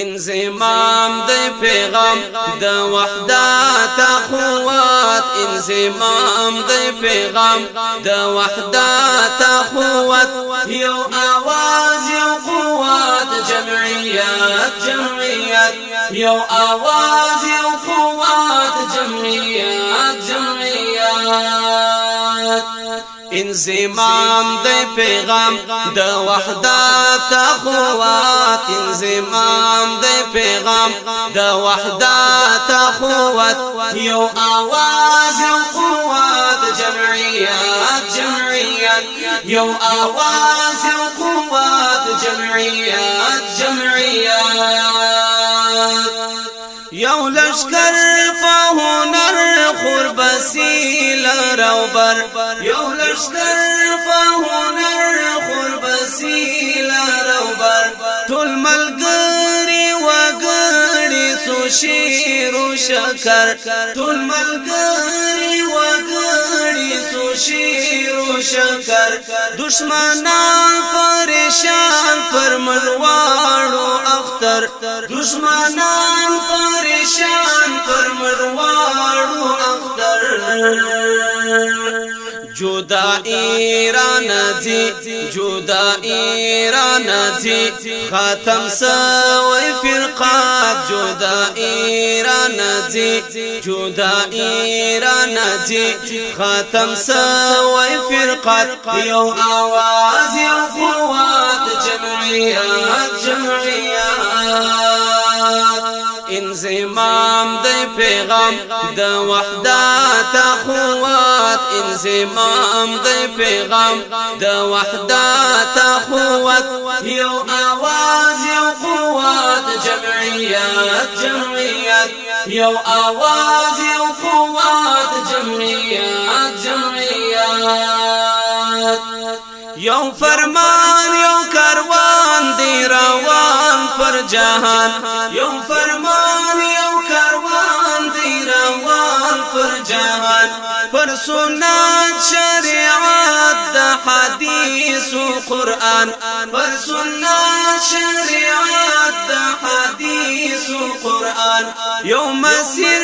انزمام د پیغام د وحدت اخوات انزمام د پیغام د وحدت اخوات یو آواز یو قوت جمعیت جمعیت یو آواز یو قوت جمعیت جمعیت انزمام د پیغام د وحدت اخوات انزمام د پیغام د وحدت اخوات یو آواز یو قوت جمعیت جمعیت یو آواز یو قوت جمعیت جمعیت یو لشکر په هنر خوربسی لروبر یو لشکر په هنر خوربسی لروبر ټول ملګری وګړي سو شیر او شکر ټول ملګری وګړي سو شیر او شکر دشمنان پریشان پر مروانو اختر دشمنان پریشان پر مروانو اختر جدائی رانځي جدائی رانځي ختم سوی فرقات جدائی رانځي جدائی رانځي ختم سوی فرقات یو آواز یو قوت جمعیت جمعیت انزمام د پیغام د وحدت اخوات انزمام د پیغام د وحدت اخوات یو آواز یو قوت جمعیت جمعیت یو آواز یو قوت جمعیت جمعیت یو فرمان یو کاروان دی روان پر جهان یو فرمان یو کاروان دی روان پر جهان پر سنت شریعت د حدیث و قرآن پر سنت شریعت د حدیث و قرآن یو مسیر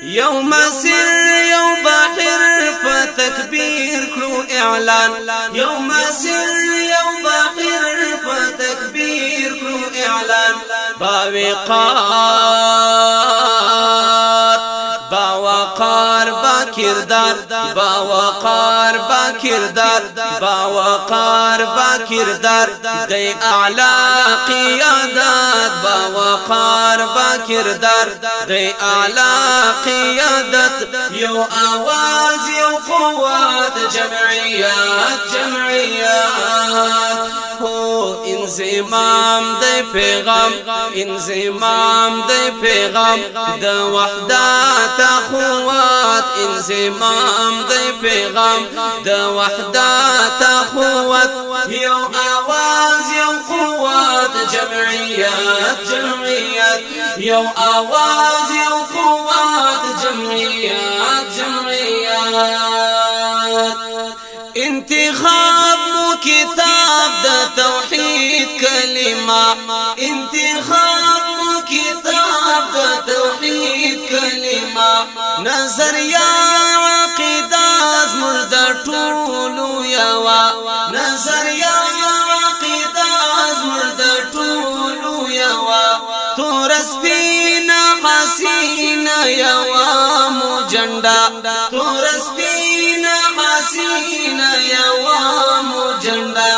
یو مسیر یو بحر په تکبیر کړو اعلان یو مسیر یو بحر په تکبیر کړو اعلان باوقار باوقار با کردار باوقار با کردار باوقار با کردار د اعلی قیادت باوقار با کردار د اعلی قیادت یو آواز یو قوت جمعیت جمعیت هو انزمام د پیغام انزمام د پیغام د وحدت اخوات انزمام د پیغام د وحدت اخوات یو آواز یو قوت جمعیت جمعیت یو آواز یو قوت جمعیت جمعیت انتخاب مو کتاب د توحید کلمه انتخاب مو کتاب د توحید کلمه نظریه عقیده زموږ د ټولو یوه نظریه عقیده زموږ د ټولو یوه تور سپینه حسینه یوه مو جنډه تور سپینه حسینه یوه مو جنډه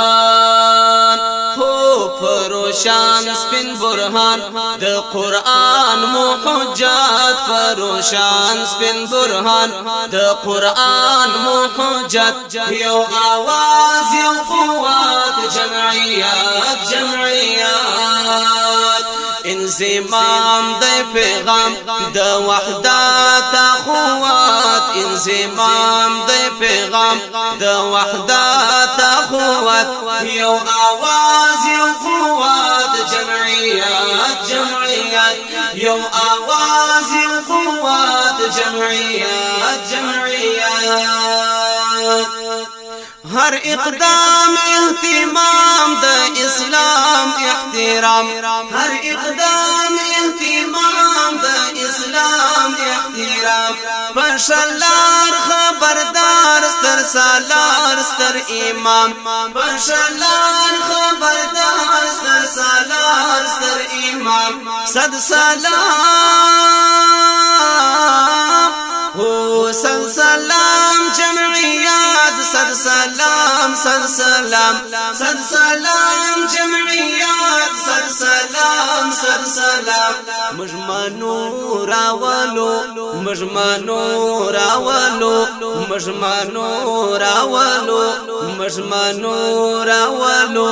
پروشان هو پروشان سپین برهان د قرآن مو حجت پروشان سپین برهان د قرآن مو حجت یو آواز یو قوت جمعیت جمعیت انزمام د پیغام د وحدت اخوات انزمام د پیغام د وحدت اخوات یو آواز یو قوت جمعیت جمعیت یو آواز یو قوت جمعیت جمعیت هر اقدام اهتمام د اسلام احترام هر اقدام اهتمام د اسلام احترام پشلار خبردار ستر سالار ستر امام پشلار خبردار ستر سالار ستر امام صد سلام هو صد سلام جمعیات صد سلام صد سلام صد سلام جمعیات صد سلام صد سلام مجمنو راولو مجمنو راولو مجمنو راولو مجمنو راولو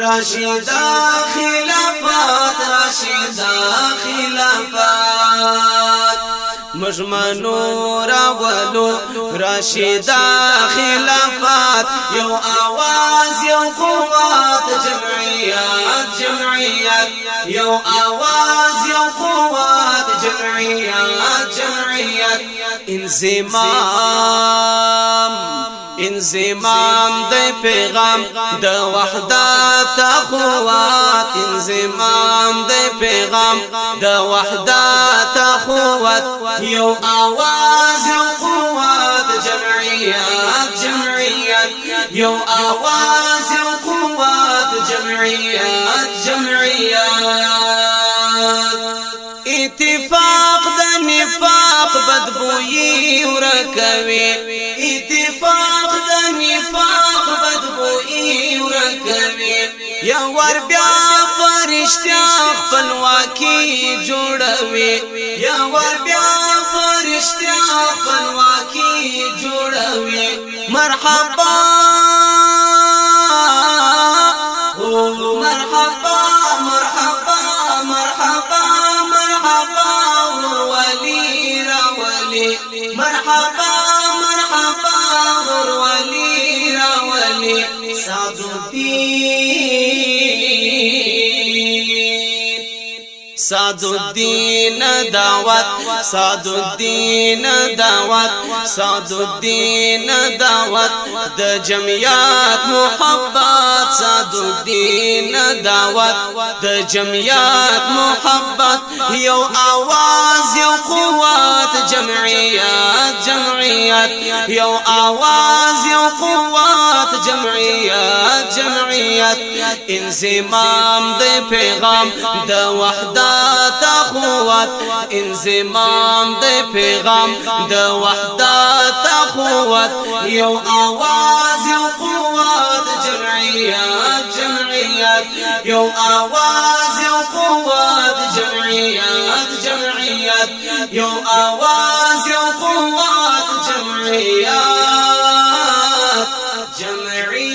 راشدا خلافات راشدا خلافات مجمنو راولو راشدا خلافات یو آواز یو قوات جمعیات جمعیات یو آواز یو قوات جمعیات جمعیات انزمام د پیغام د وحدت اخوات انزمام د پیغام د وحدت اخوات یو آواز یو قوات جمعیات جمعیات یو آواز یو قوات جمعیات جمعیات اتفاق د نفاق بدبوئی ورکوي اتفاق د نفاق بدبوئی ورکوي یا ور بیا فرشتیا خپلواکي جوړوي یا ور بیا فرشتیا خپلواکي جوړوي مرحبا مرحبا مرحبا مرحبا مرحبا ولي راولي مرحبا مرحبا ولي راولي سعد الدين دعوت سعد الدين دعوت سعد الدين دعوت د جمعیات محبت سعد الدين دعوت د جمعیات محبت یو آواز یو قوات جمعیات جمعیات یو آواز یو قوات جمعیات جمعیات انزمام د پیغام د وحدت اخوات انزمام د پیغام د وحدت اخوات یو آواز یو قوات جمعیات جمعیات یو آواز یو قوات جمعیات جمعیات یو آواز یو قوات جمعیات جمعیات